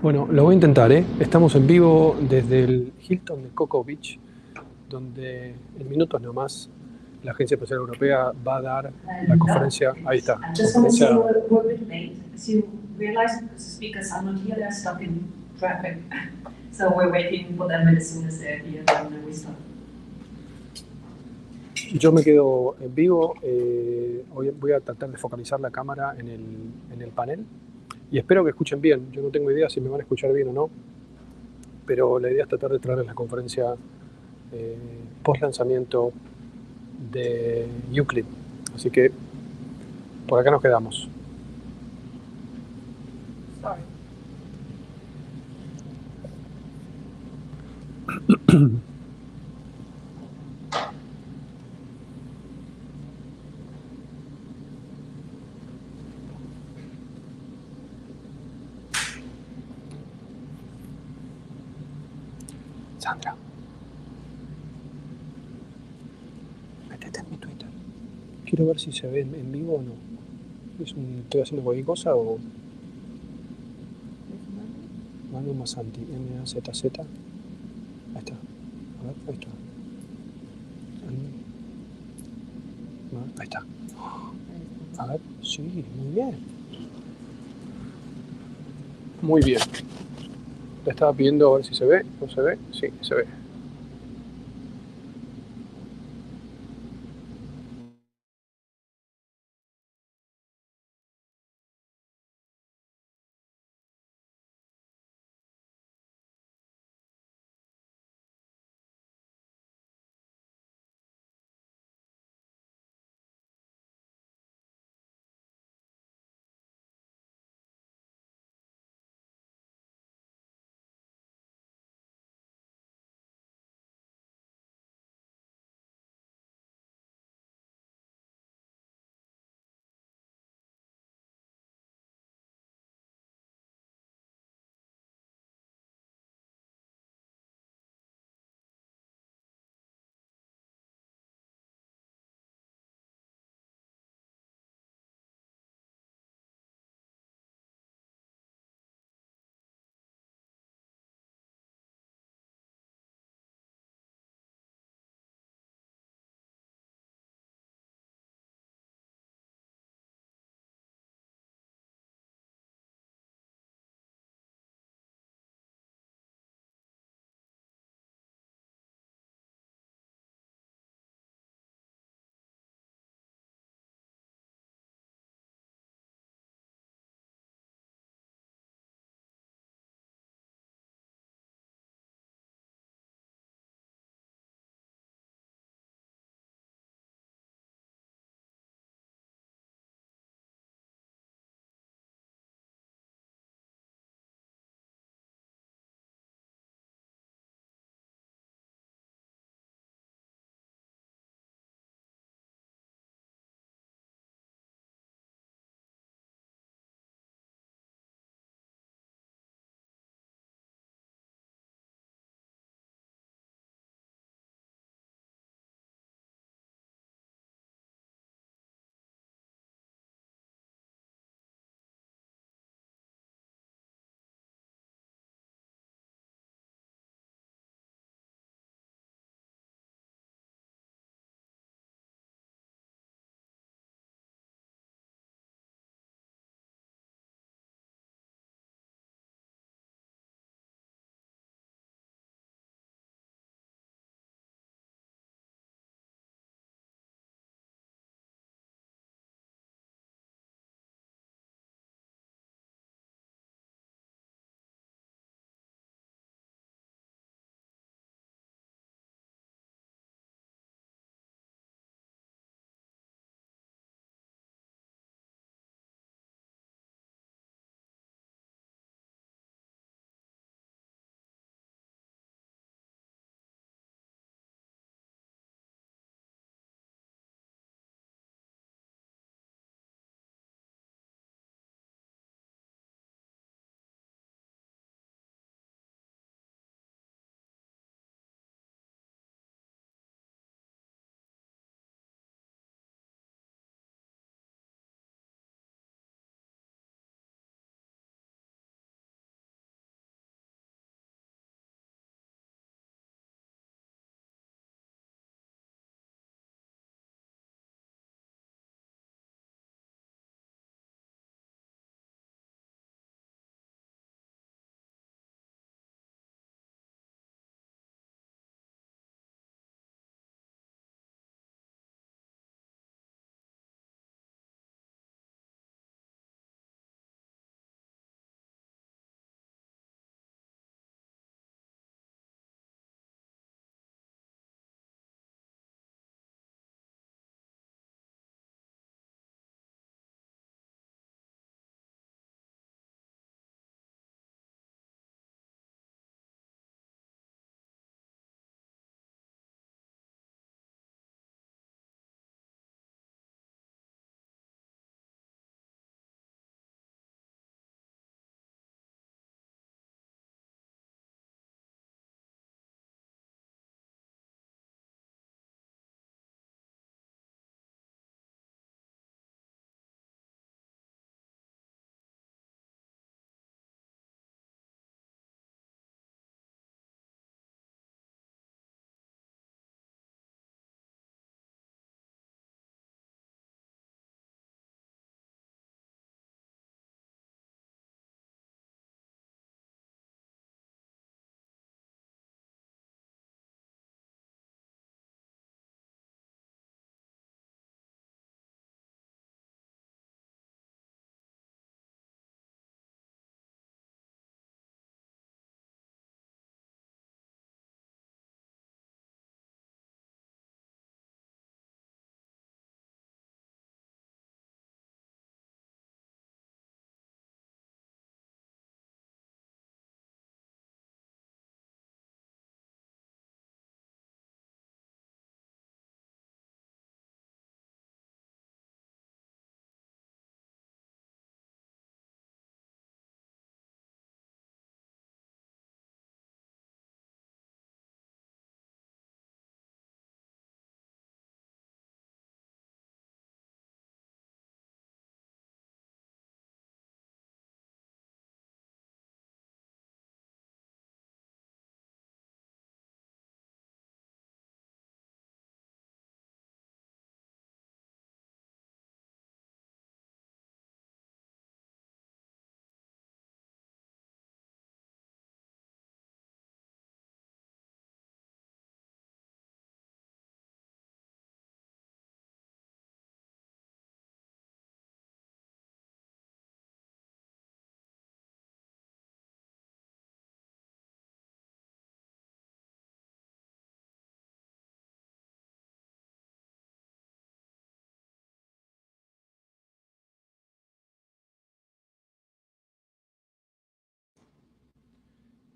Bueno, lo voy a intentar, ¿eh? Estamos en vivo desde el Hilton de Cocoa Beach, donde en minutos nomás la Agencia Espacial Europea va a dar la conferencia. Ahí está. Conferencia. Yo me quedo en vivo. Hoy voy a tratar de focalizar la cámara en el panel y espero que escuchen bien. Yo no tengo idea si me van a escuchar bien o no, pero la idea es tratar de traerles la conferencia eh, post lanzamiento de Euclid. Así que por acá nos quedamos. Sandra, métete en mi Twitter. Quiero ver si se ve en vivo o no. ¿Estoy haciendo cualquier cosa o...? Manu Masanti, MAZZ. Ahí está. A ver, ahí está. Ahí está. A ver, sí, muy bien. Muy bien. Le estaba pidiendo a ver si se ve. ¿No se ve? Sí, se ve.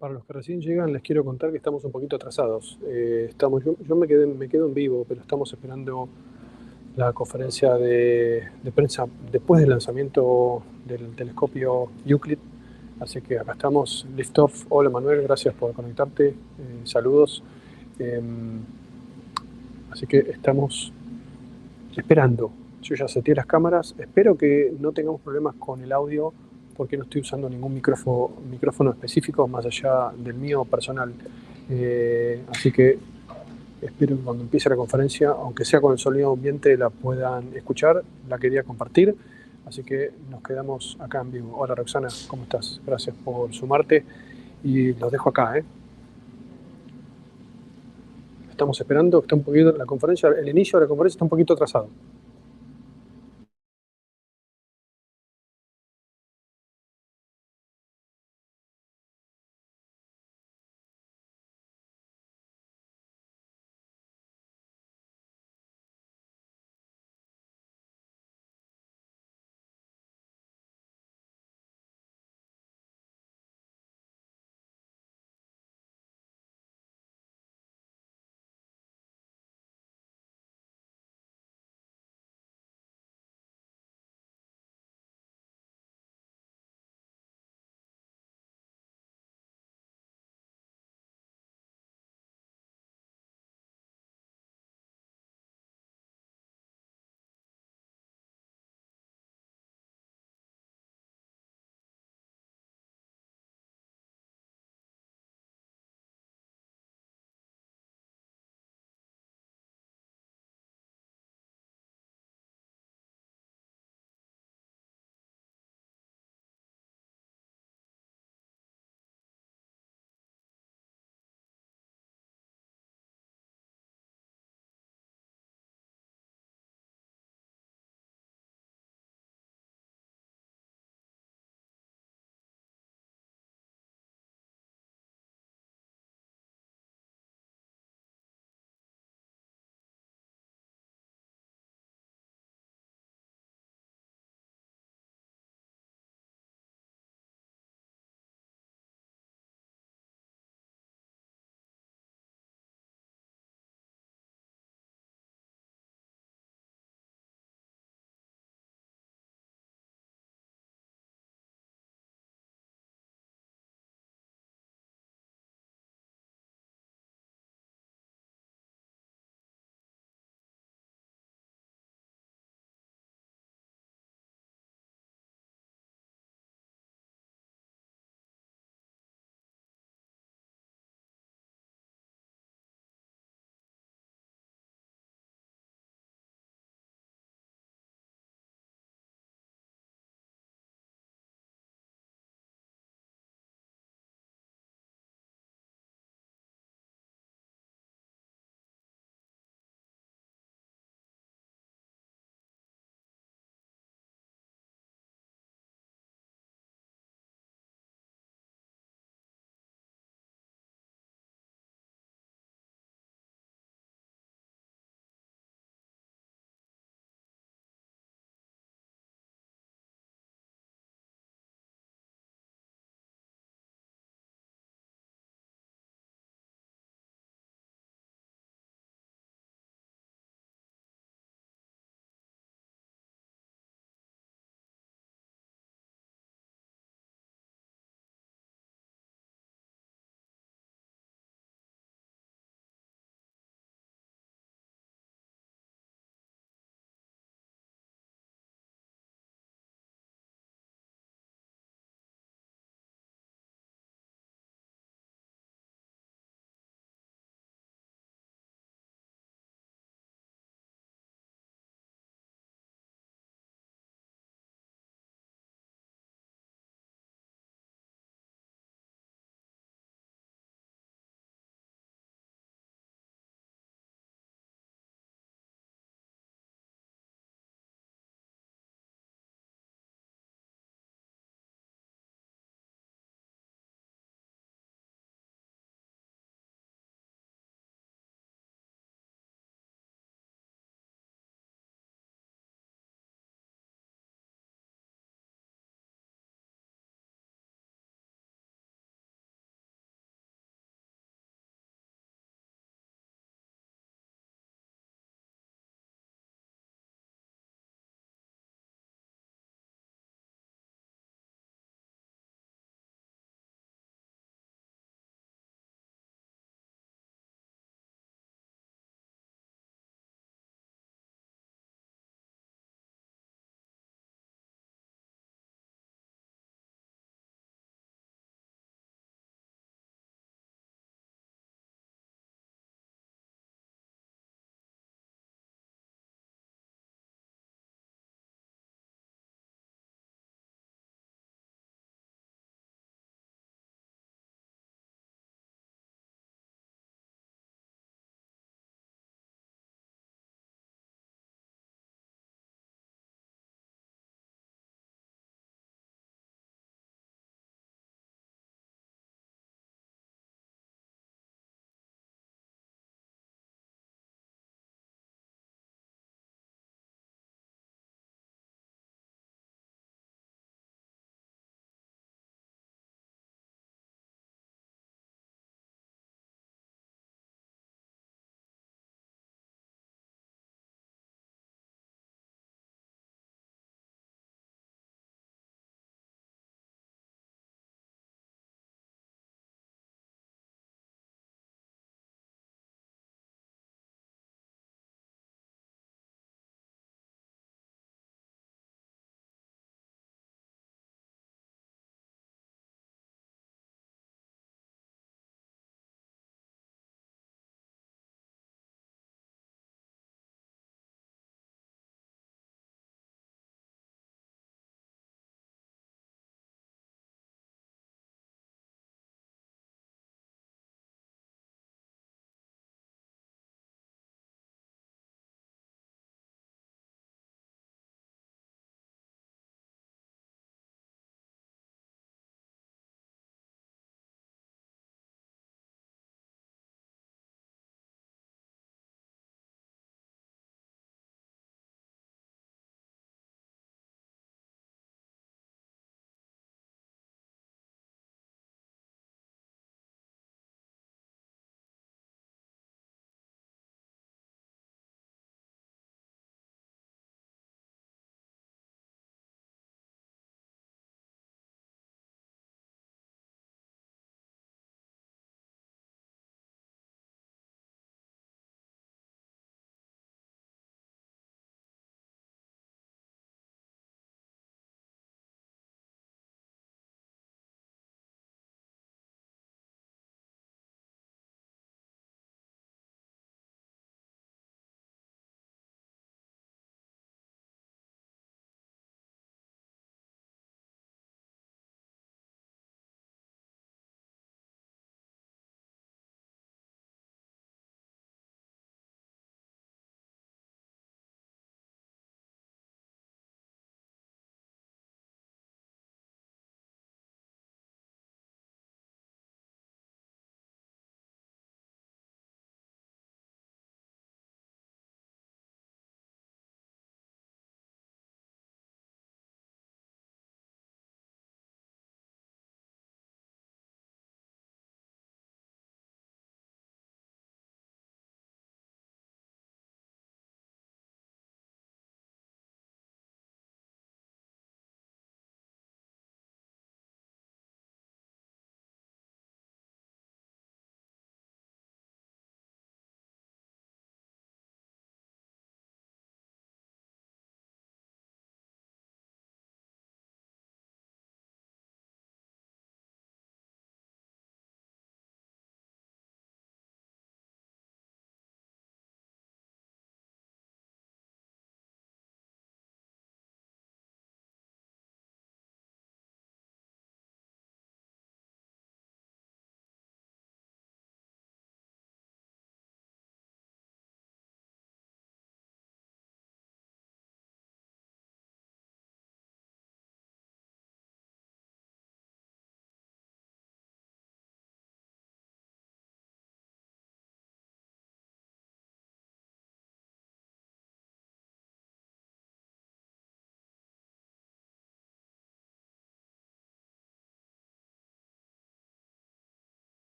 Para los que recién llegan, les quiero contar que estamos un poquito atrasados. Yo me quedo en vivo, pero estamos esperando la conferencia de prensa después del lanzamiento del telescopio Euclid. Así que acá estamos, lift off. Hola Manuel, gracias por conectarte. Saludos. Em, Así que estamos esperando. Yo ya seteé las cámaras. Espero que no tengamos problemas con el audio porque no estoy usando ningún micrófono específico más allá del mío personal. Así que espero que cuando empiece la conferencia, aunque sea con el sonido ambiente, la puedan escuchar. La quería compartir. Así que nos quedamos acá en vivo. Hola Roxana, ¿cómo estás? Gracias por sumarte y los dejo acá. Estamos esperando, está un poquito la conferencia, el inicio de la conferencia está un poquito atrasado.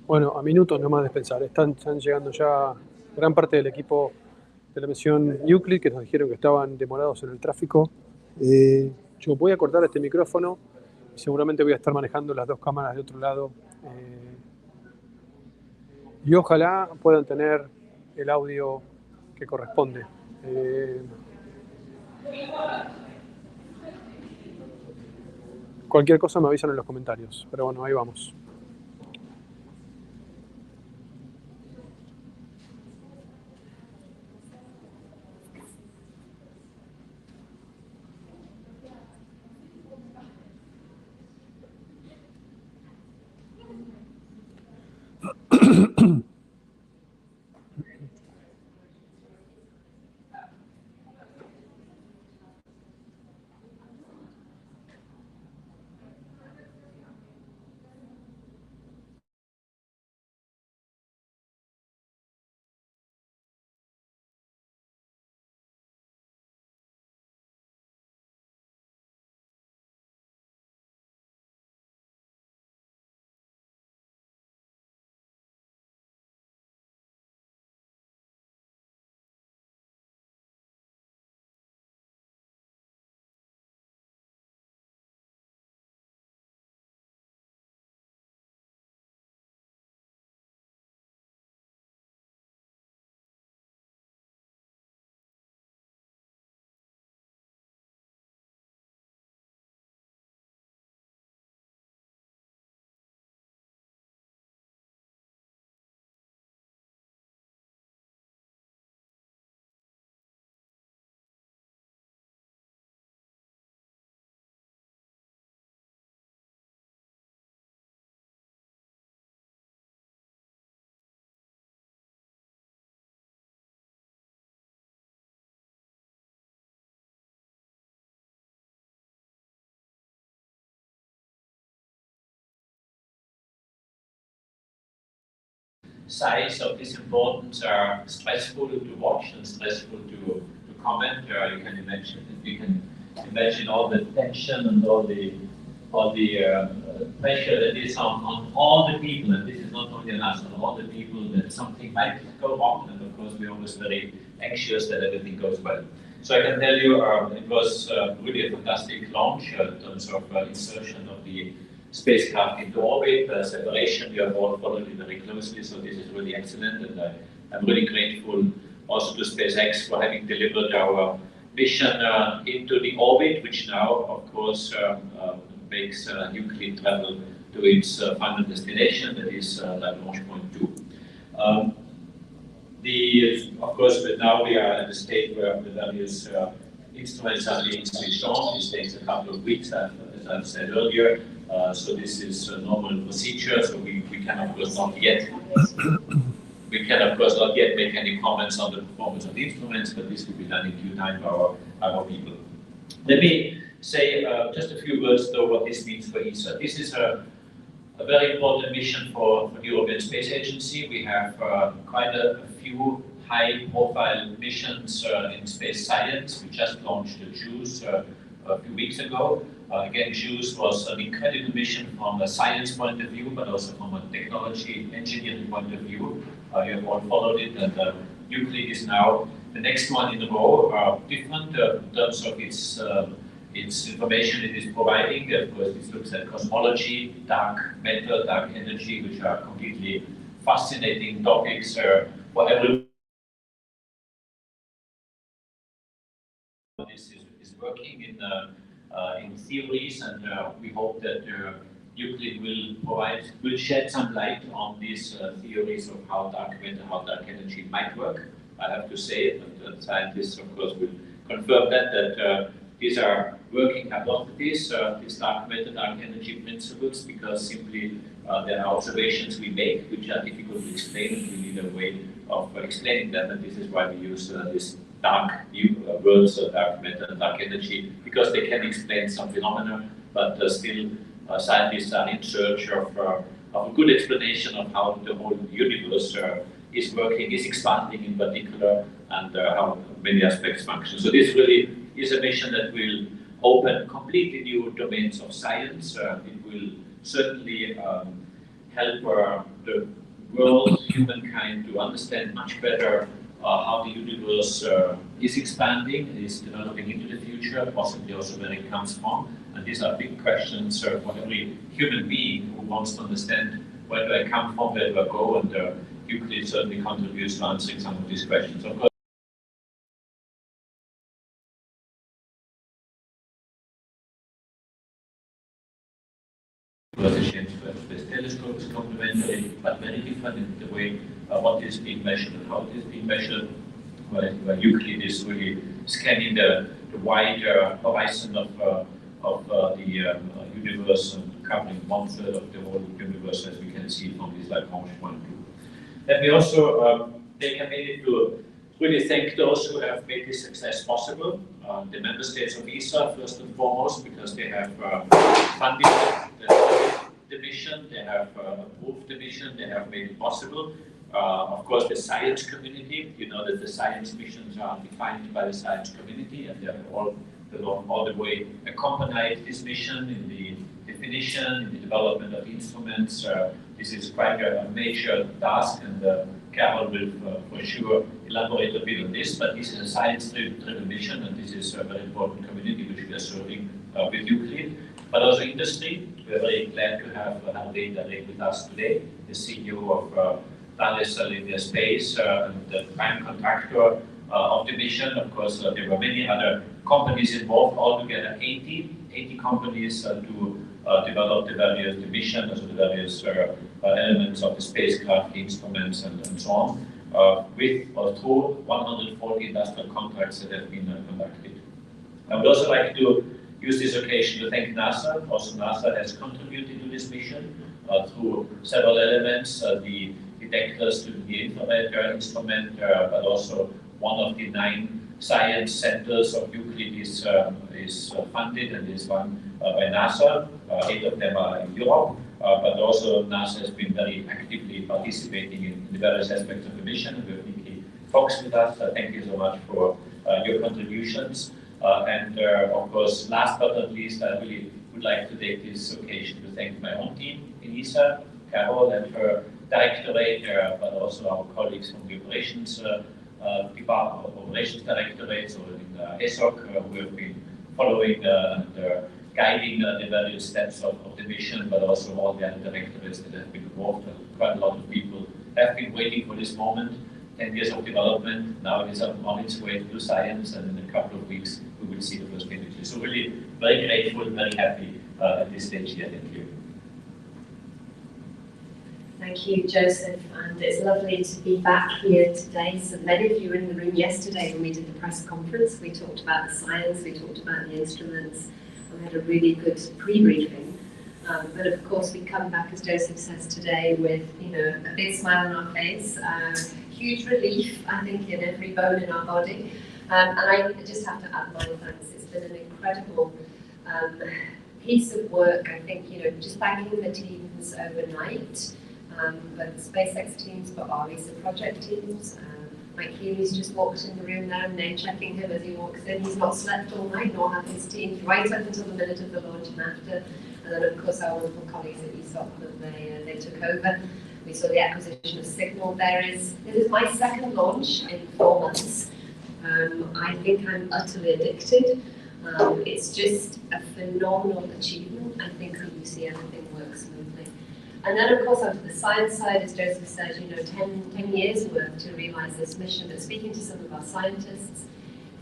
Bueno, a minutos nomás de pensar. Están llegando ya gran parte del equipo de la misión Euclid, que nos dijeron que estaban demorados en el tráfico. Yo voy a cortar este micrófono y seguramente voy a estar manejando las dos cámaras de otro lado. Y ojalá puedan tener el audio que corresponde. Cualquier cosa me avisan en los comentarios, pero bueno, ahí vamos. Size of this importance are stressful to watch and stressful to comment. You can imagine all the tension and all the pressure that is on all the people, and this is not only on us, on all the people, that something might go wrong, and of course we're always very anxious that everything goes well. So I can tell you it was really a fantastic launch in terms of insertion of the spacecraft into orbit, separation. We have all followed it very closely, so this is really excellent, and I'm really grateful also to SpaceX for having delivered our mission into the orbit, which now, of course, makes Euclid travel to its final destination, that is launch point 2. Of course, but now we are at the state where the various instruments are being switched on. This takes a couple of weeks, as I've said earlier. So this is a normal procedure. So we can of course not yet make any comments on the performance of the instruments, but this will be done in due time by our people. Let me say just a few words though what this means for ESA. This is a very important mission for the European Space Agency. We have quite a few high-profile missions in space science. We just launched the JUICE a few weeks ago. Again, JUICE was an incredible mission from a science point of view, but also from a technology engineering point of view. You have all followed it, and Euclid is now the next one in a row, different in terms of its information it is providing. Of course, this looks at cosmology, dark matter, dark energy, which are completely fascinating topics for everyone. This is working in theories, and we hope that Euclid will shed some light on these theories of how dark matter, how dark energy might work. I have to say that scientists, of course, will confirm that these are working hypotheses, these dark matter, dark energy principles, because simply there are observations we make which are difficult to explain, and we need a way of explaining them, and this is why we use this dark words of dark matter and dark energy, because they can explain some phenomena, but still scientists are in search of a good explanation of how the whole universe is working, is expanding in particular, and how many aspects function. So this really is a mission that will open completely new domains of science. It will certainly help the world, humankind, to understand much better how the universe is expanding, is developing into the future, possibly also where it comes from. And these are big questions for every human being who wants to understand where do I come from, where do I go, and Euclid certainly contributes to answering some of these questions. Of course, the telescope is complementary, but very different in the way what is being measured and how it is being measured. Where Euclid is really scanning the wider horizon of the universe and covering 1/3 of the whole universe, as we can see from this Lagrange point of view. Let me also take a minute to really thank those who have made this success possible. The member states of ESA, first and foremost, because they have funded the mission, they have approved the mission, they have made it possible. Of course, the science community, you know that the science missions are defined by the science community, and they have all the way accompanied this mission in the definition, in the development of instruments. This is quite a major task, and Carol will for sure elaborate a bit on this, but this is a science-driven mission, and this is a very important community which we are serving with Euclid, but also industry. We're very glad to have Vendredi with us today, the CEO of Thales Alenia Space, and the prime contractor of the mission. Of course, there were many other companies involved, altogether 80 companies to develop the mission, also the various elements of the spacecraft, the instruments, and so on, with or through 140 industrial contracts that have been conducted. I would also like to use this occasion to thank NASA. Also, NASA has contributed to this mission through several elements, the detectors to the infrared instrument, but also one of the 9 science centers of Euclid is funded and is run by NASA. 8 of them are in Europe, but also NASA has been very actively participating in the various aspects of the mission. We have Nikki Fox with us. Thank you so much for your contributions. And of course, last but not least, I really would like to take this occasion to thank my own team in ESA, Carol and her directorate, but also our colleagues from the operations department, operations directorate, so in ESOC, who have been following and guiding the various steps of the mission, but also all the other directorates that have been involved. Quite a lot of people have been waiting for this moment. 10 years of development, now it is on its way to do science, and in a couple of weeks we will see the first images. So really very grateful, very happy at this stage here. Thank you. Thank you, Joseph, and it's lovely to be back here today. So many of you were in the room yesterday when we did the press conference. We talked about the science, we talked about the instruments, and we had a really good pre-briefing. But of course, we come back, as Joseph says, today with a big smile on our face, huge relief, I think, in every bone in our body. And I just have to add my thanks. It's been an incredible piece of work. I think, just thanking the teams overnight. But the SpaceX teams, but our ESA project teams. Mike Healy's just walked in the room now, name checking him as he walks in. He's not slept all night, nor have his teams, right up until the minute of the launch and after. And then, of course, our wonderful colleagues at ESOC, that they took over. We saw the acquisition of Signal. This is my second launch in 4 months. I think I'm utterly addicted. It's just a phenomenal achievement. I think when you see everything work smoothly. And then, of course, onto the science side, as Joseph said, 10 years worth to realize this mission. But speaking to some of our scientists,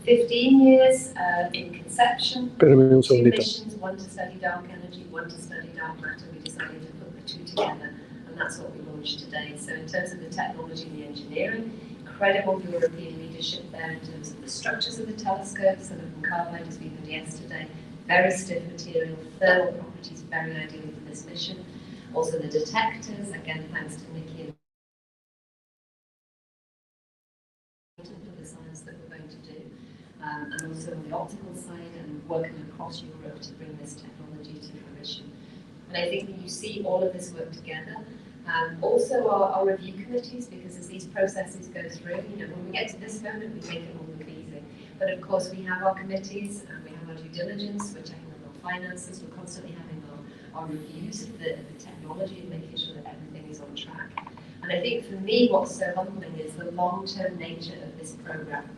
15 years in conception, 2 missions, one to study dark energy, one to study dark matter. We decided to put the 2 together, and that's what we launched today. So in terms of the technology and the engineering, incredible European leadership there in terms of the structures of the telescopes, silicon carbide, as we heard yesterday, very stiff material, thermal properties very ideal for this mission. Also the detectors, again, thanks to Nikki for the science that we're going to do, and also on the optical side and working across Europe to bring this technology to fruition. And I think when you see all of this work together, also our review committees, because as these processes go through, when we get to this moment, we make it all look easy. But of course, we have our committees and we have our due diligence, we're checking on our finances, we're constantly having our reviews of the technology and making sure that everything is on track. And I think for me, what's so humbling is the long-term nature of this program.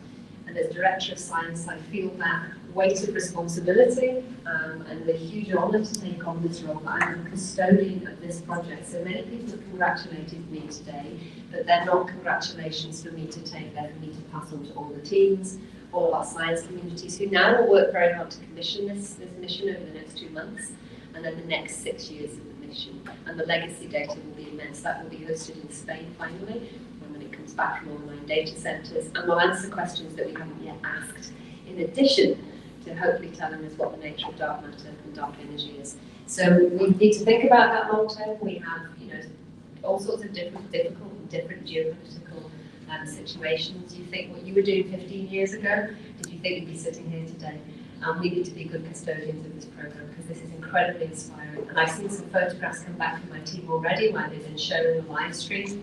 And as Director of Science, I feel that weight of responsibility and the huge honour to take on this role. I'm the custodian of this project. So many people have congratulated me today, but they're not congratulations for me to take, they're for me to pass on to all the teams, all of our science communities, who now will work very hard to commission this mission over the next 2 months, and then the next 6 years of the mission. And the legacy data will be immense. That will be hosted in Spain finally, when it comes back from all 9 data centres, and we'll answer questions that we haven't yet asked, in addition to hopefully telling us what the nature of dark matter and dark energy is. So we need to think about that long term. We have, all sorts of different geopolitical situations. You think what you were doing 15 years ago, did you think you'd be sitting here today? We need to be good custodians of this program, because this is incredibly inspiring. And I've seen some photographs come back from my team already, where they've been shown the live stream,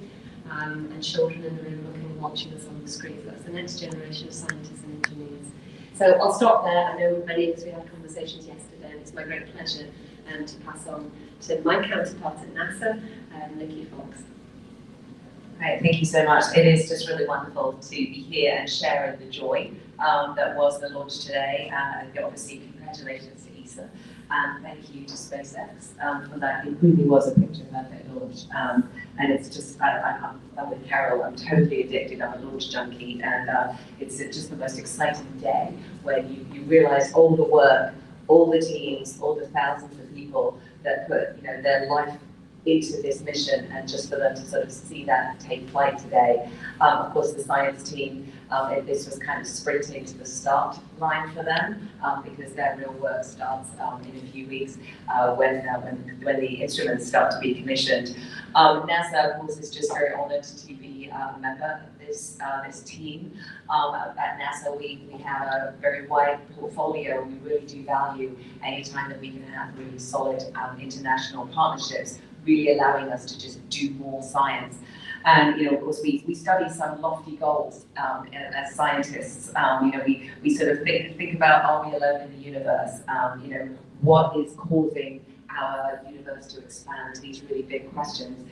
and children in the room looking and watching us on the screen. So that's the next generation of scientists and engineers. So I'll stop there. I know many of us, we had conversations yesterday, and it's my great pleasure to pass on to my counterpart at NASA, Nikki Fox. Great, thank you so much. It is just really wonderful to be here and sharing the joy that was the launch today. Obviously, congratulations to ESA, and thank you to SpaceX for that. It really was a picture-perfect launch. And it's just, I'm with Carol, I'm totally addicted. I'm a launch junkie, and it's just the most exciting day when you realise all the work, all the teams, all the thousands of people that put their life into this mission, and just for them to sort of see that take flight today. Of course, the science team, this was kind of sprinting to the start line for them, because their real work starts in a few weeks when the instruments start to be commissioned. NASA, of course, is just very honoured to be a member of this team. At NASA, we have a very wide portfolio, and we really do value any time that we can have really solid international partnerships, really allowing us to just do more science. And of course, we study some lofty goals as scientists. We sort of think about, are we alone in the universe? What is causing our universe to expand? These really big questions.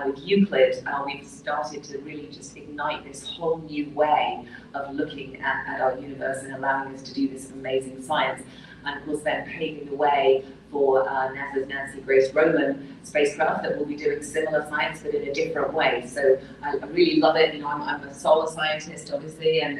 With Euclid, we've started to really just ignite this whole new way of looking at our universe and allowing us to do this amazing science. And of course, then paving the way for NASA's Nancy Grace Roman spacecraft that will be doing similar science but in a different way. So I really love it. I'm a solar scientist, obviously, and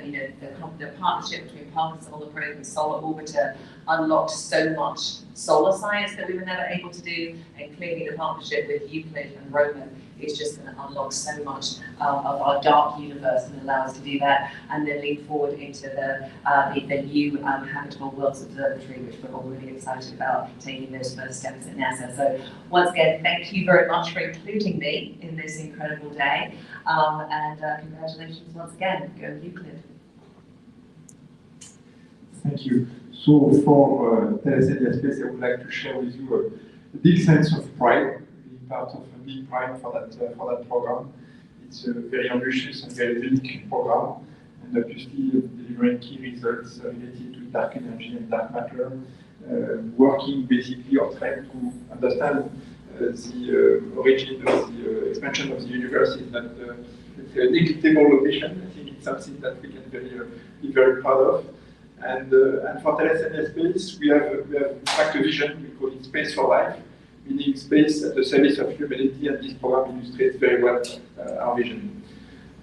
the partnership between Parker Solar Probe and Solar Orbiter unlocked so much solar science that we were never able to do, and clearly the partnership with Euclid and Roman is just going to unlock so much of our dark universe and allow us to do that, and then lead forward into the new Habitable Worlds Observatory, which we're all really excited about taking those first steps at NASA. So once again, thank you very much for including me in this incredible day, and congratulations once again. Go Euclid. Thank you. So for Telesenia Space, I would like to share with you a big sense of pride, being part of a big pride for that program. It's a very ambitious and very big program, and obviously delivering key results related to dark energy and dark matter, working basically on trying to understand the origin of the expansion of the universe is not a negligible mission. I think it's something that we can be very proud of. And for Telesenia Space, we have in fact a vision. We call it Space for Life, meaning space at the service of humanity, and this program illustrates very well our vision.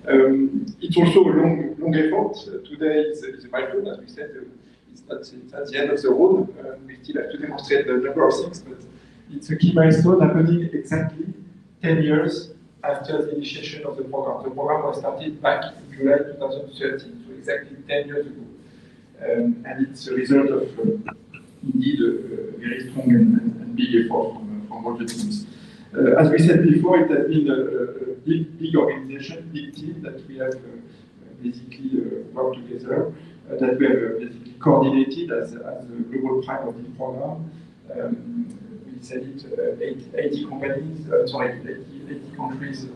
It's also a long effort. Today is a milestone, as we said. It's at the end of the road. We still have to demonstrate a number of things, but it's a key milestone happening exactly 10 years after the initiation of the program. The program was started back in July 2013, so exactly 10 years ago. And it's a result of, indeed, a very strong and big effort from all the teams. As we said before, it has been a big organization, big team that we have basically worked together, that we have basically coordinated as a global prime of the program. We said it, 80 companies, 80 countries,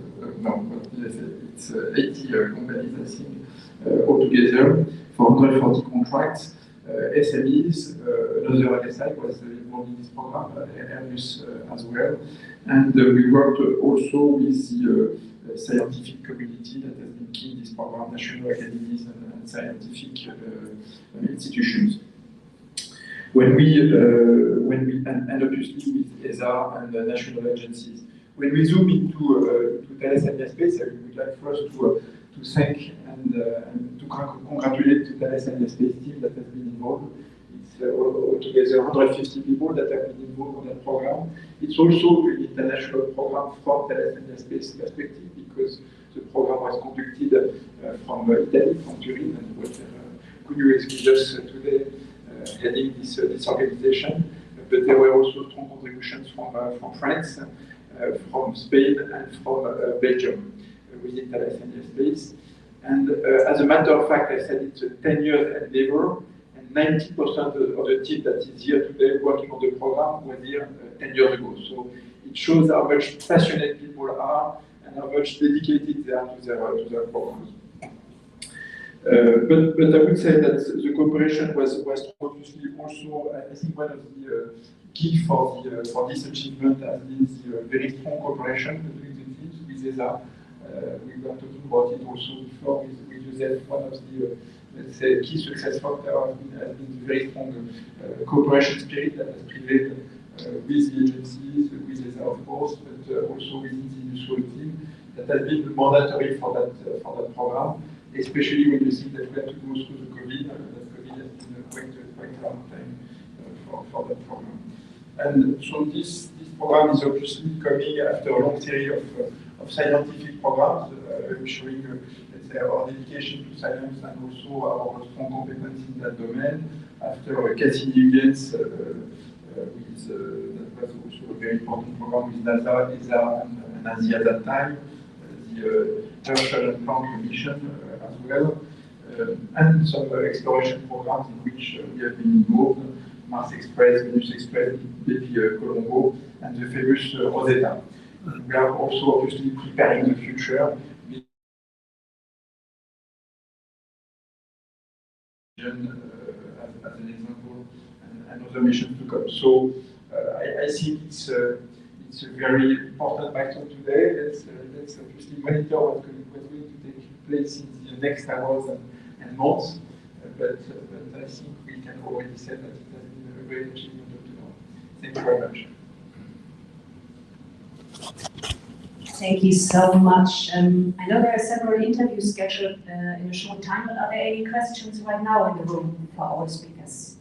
no, it's 80 companies, I think, altogether, for 140 contracts. SMEs, another LSI was involved in this program, Airbus as well. And we worked also with the scientific community that has been key in this program, national academies and scientific institutions. And obviously with ESA and the national agencies. When we zoom into Thales Alenia Space, I would like first to thank and to congratulate the Thales Alenia Space team that has been involved. It's altogether 150 people that have been involved on that program. It's also an international program from Thales Alenia Space perspective because the program was conducted from Italy, from Turin, and what Kunyu is with us today heading this organization. But there were also strong contributions from France, from Spain, and from Belgium within Thales Alenia Space. And as a matter of fact, I said it's a 10-year endeavor, and 90% of the team that is here today working on the program was here 10 years ago. So it shows how much passionate people are and how much dedicated they are to their programs. But I would say that the cooperation was obviously also, I think, one of the key for this achievement has been the very strong cooperation between the teams with ESA. We were talking about it also before with Joseph. One of the, let's say, key success factors has been the very strong cooperation spirit that has prevailed with the agencies, with ESA of course, but also within the industrial team that has been mandatory for that program, especially when you think that we had to go through the COVID, that COVID has been quite a long time for that program. And so this program is obviously coming after a long series of scientific programs, showing, let's say, our dedication to science and also our strong competence in that domain. After Cassini-Huygens, that was also a very important program with NASA, ESA, and ASI at that time, the Herschel and Planck mission as well, and some exploration programs in which we have been involved. Mars Express, Venus Express, BP Colombo, and the famous Rosetta. We are also obviously preparing the future as an example, and other missions to come. So I think it's a very important milestone today. Let's obviously monitor what's going to take place in the next hours and months. But I think we can already say that it has been a great achievement up to now. Thank you very much. Thank you so much. I know there are several interviews scheduled in a short time, but are there any questions right now in the room for our speakers?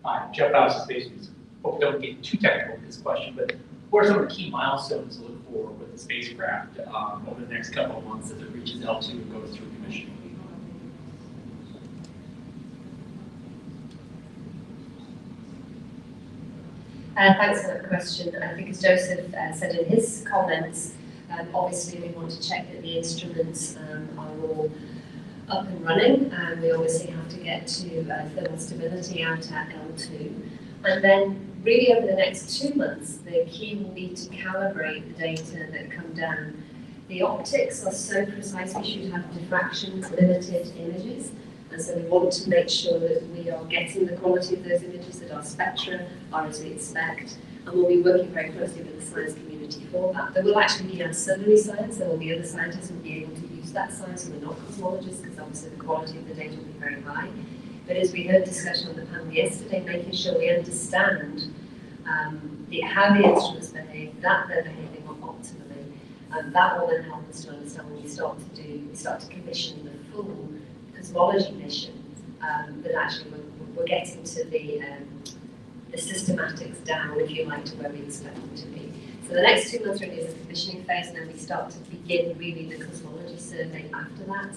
Hi, Jeff House, Space News. Hope we don't get too technical with this question, but what are some of the key milestones to look for with the spacecraft over the next couple of months as it reaches L2 and goes through commissioning? Thanks for that question. I think as Joseph said in his comments, obviously we want to check that the instruments are all up and running, and we obviously have to get to thermal stability out at L2. And then really over the next 2 months, the key will be to calibrate the data that come down. The optics are so precise, we should have diffractions, limited images. And so we want to make sure that we are getting the quality of those images, that our spectra are as we expect. And we'll be working very closely with the science community for that. There will actually be ancillary science, there will be other scientists who will be able to use that science who are not cosmologists, because obviously the quality of the data will be very high. But as we heard discussion on the panel yesterday, making sure we understand how the instruments behave, that they're behaving optimally, and that will then help us to understand when we start to commission the full cosmology mission, that actually we're getting to the systematics down, if you like, to where we expect them to be. So the next 2 months really is a commissioning phase, and then we start to begin really the cosmology survey after that,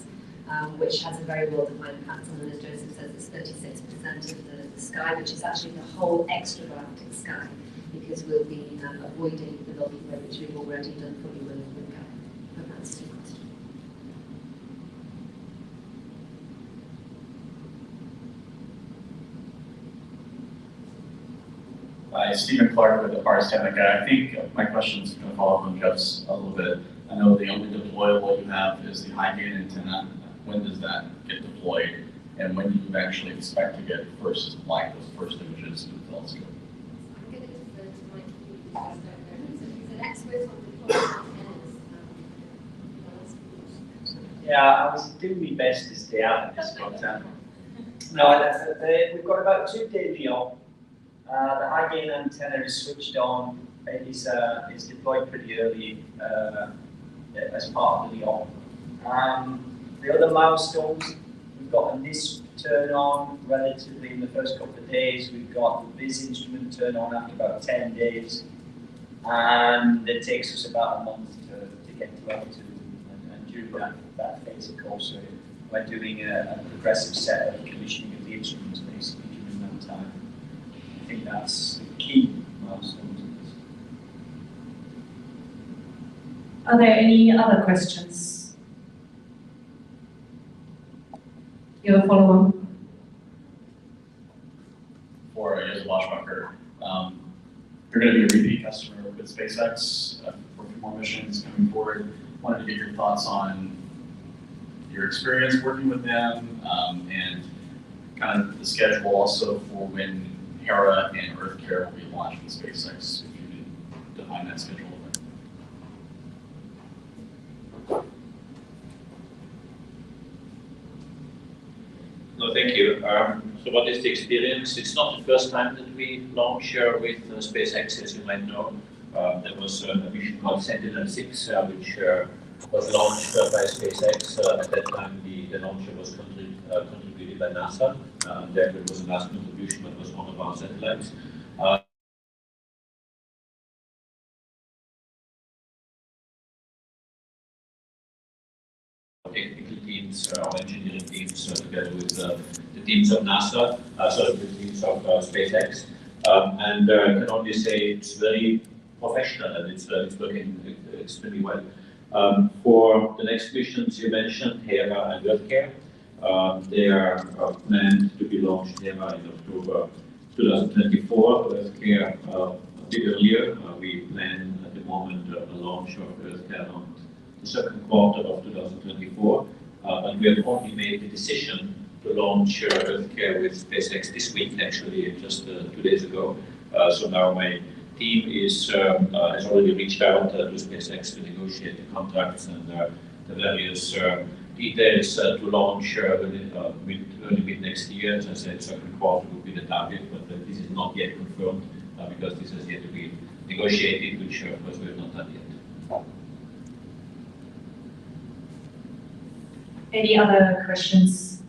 which has a very well-defined pattern, and as Joseph says, it's 36% of the sky, which is actually the whole extragalactic sky, because we'll be avoiding the Milky Way, which we've already done fully with advanced teams. Hi, Stephen Clark with Ars Technica. I think my question is going to follow up on Jeff's a little bit. I know the only deployable you have is the high gain antenna. When does that get deployed? and when do you actually expect to get first, like those first images of the telescope? I'm going to defer to Mike, who's an expert on deployment Yeah, I was doing my best to stay out of this, but we've got about 2 days beyond. The high gain antenna is switched on. It's deployed pretty early as part of the Lyon. The other milestones, we've got a NIS turn on relatively in the first couple of days. We've got the VIS instrument turn on after about 10 days. And it takes us about a month to get to L2. And during that phase, of course, we're doing a progressive set of commissioning of the instruments basically during that time. I think that's the key milestones. Are there any other questions? You have a follow-on? For Jens Washbacher, you're going to be a repeat customer with SpaceX for a few more missions coming forward. Wanted to get your thoughts on your experience working with them and kind of the schedule also for when Hera and EarthCare will be launched with SpaceX, if you could define that schedule. No, thank you. So what is the experience? It's not the first time that we launch with SpaceX, as you might know. There was a mission called Sentinel-6, which was launched by SpaceX. At that time, the launcher was contributed by NASA. There was a NASA contribution that was one of our satellites. Technical teams, our engineering teams, together with the teams of NASA, the teams of SpaceX, and I can only say it's very professional and it's working extremely well. For the next missions you mentioned, Hera and EarthCare, they are planned to be launched Hera in October 2024. EarthCare a bit earlier. We plan at the moment a launch of EarthCare on the second quarter of 2024, but we have only made the decision to launch EarthCare with SpaceX this week, actually, just 2 days ago. So now my team has already reached out to SpaceX to negotiate the contracts and the various details to launch early mid next year. As I said, second quarter will be the target, but this is not yet confirmed because this has yet to be negotiated, which of course we have not done yet. Any other questions?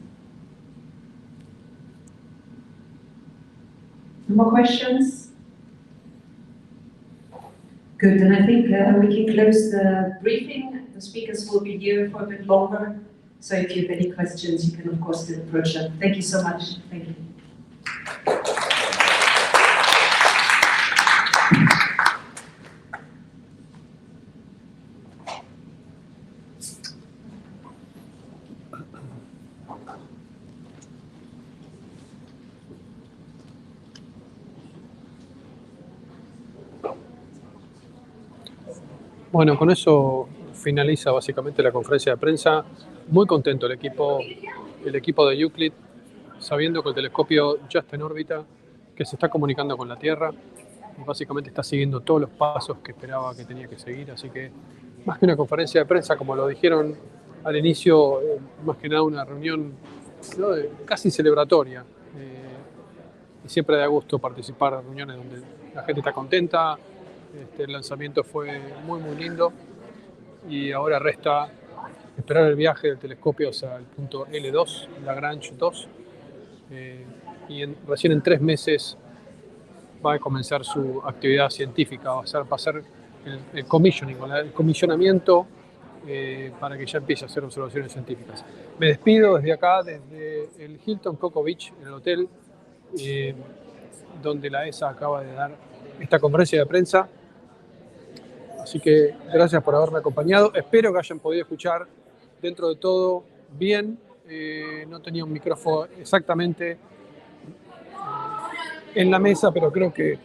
No more questions? Good, then I think we can close the briefing. The speakers will be here for a bit longer. So if you have any questions, you can of course still approach them. Thank you so much. Thank you. Bueno, con eso finaliza básicamente la conferencia de prensa. Muy contento el equipo de Euclid, sabiendo que el telescopio ya está en órbita, que se está comunicando con la Tierra y básicamente está siguiendo todos los pasos que esperaba que tenía que seguir. Así que más que una conferencia de prensa, como lo dijeron al inicio, más que nada una reunión, ¿no?, casi celebratoria. Y siempre da gusto participar en reuniones donde la gente está contenta. El lanzamiento fue muy lindo y ahora resta esperar el viaje del telescopio hacia el punto L2, Lagrange 2, y recién en 3 meses va a comenzar su actividad científica, va a ser el commissioning, el comisionamiento para que ya empiece a hacer observaciones científicas. Me despido desde acá, desde el Hilton Cocoa Beach, en el hotel donde la ESA acaba de dar esta conferencia de prensa. Así que gracias por haberme acompañado. Espero que hayan podido escuchar dentro de todo bien. No tenía un micrófono exactamente en la mesa, pero creo que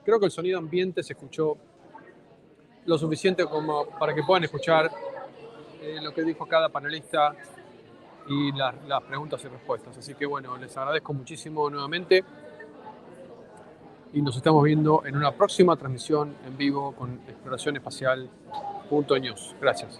el sonido ambiente se escuchó lo suficiente como para que puedan escuchar lo que dijo cada panelista y las preguntas y respuestas. Así que bueno, les agradezco muchísimo nuevamente y nos estamos viendo en una próxima transmisión en vivo con ExploracionEspacial.news. Gracias.